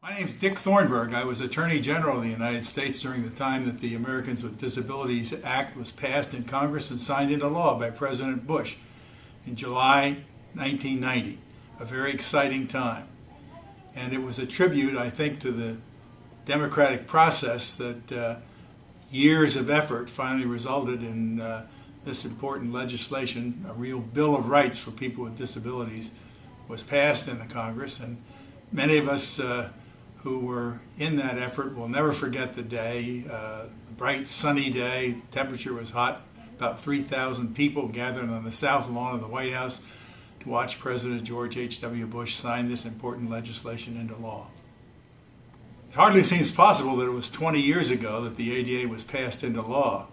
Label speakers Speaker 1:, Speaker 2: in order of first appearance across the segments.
Speaker 1: My name is Dick Thornburgh. I was Attorney General of the United States during the time that the Americans with Disabilities Act was passed in Congress and signed into law by President Bush in July 1990. A very exciting time. And it was a tribute, I think, to the democratic process that years of effort finally resulted in this important legislation. A real Bill of Rights for people with disabilities was passed in the Congress, and many of us who were in that effort will never forget the day, the bright sunny day. The temperature was hot. About 3,000 people gathered on the south lawn of the White House to watch President George H.W. Bush sign this important legislation into law. It hardly seems possible that it was 20 years ago that the ADA was passed into law,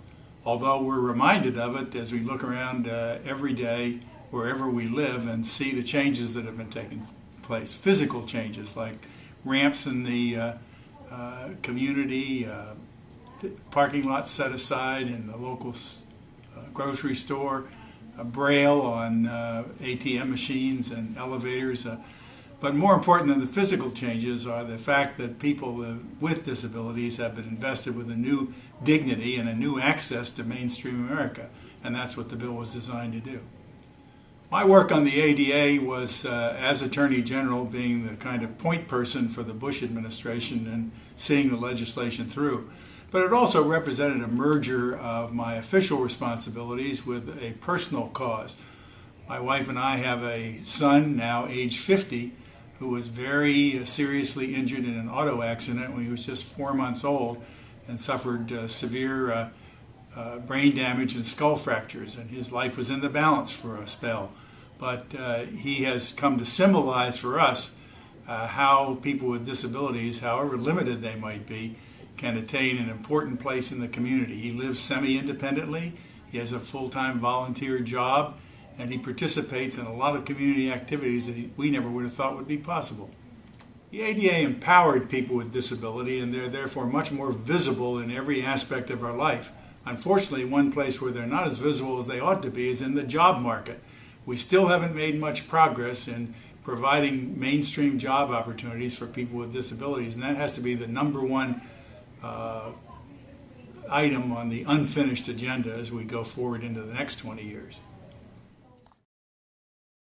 Speaker 1: although we're reminded of it as we look around every day wherever we live and see the changes that have been taking place. Physical changes like ramps in the community, the parking lots set aside in the local grocery store, braille on ATM machines and elevators. But more important than the physical changes are the fact that people with disabilities have been invested with a new dignity and a new access to mainstream America, and that's what the bill was designed to do. My work on the ADA was, as Attorney General, being the kind of point person for the Bush administration and seeing the legislation through. But it also represented a merger of my official responsibilities with a personal cause. My wife and I have a son, now age 50, who was very seriously injured in an auto accident when he was just 4 months old and suffered severe brain damage and skull fractures, and his life was in the balance for a spell. But he has come to symbolize for us how people with disabilities, however limited they might be, can attain an important place in the community. He lives semi-independently, he has a full-time volunteer job, and he participates in a lot of community activities that we never would have thought would be possible. The ADA empowered people with disability, and they're therefore much more visible in every aspect of our life. Unfortunately, one place where they're not as visible as they ought to be is in the job market. We still haven't made much progress in providing mainstream job opportunities for people with disabilities, and that has to be the number one item on the unfinished agenda as we go forward into the next 20 years.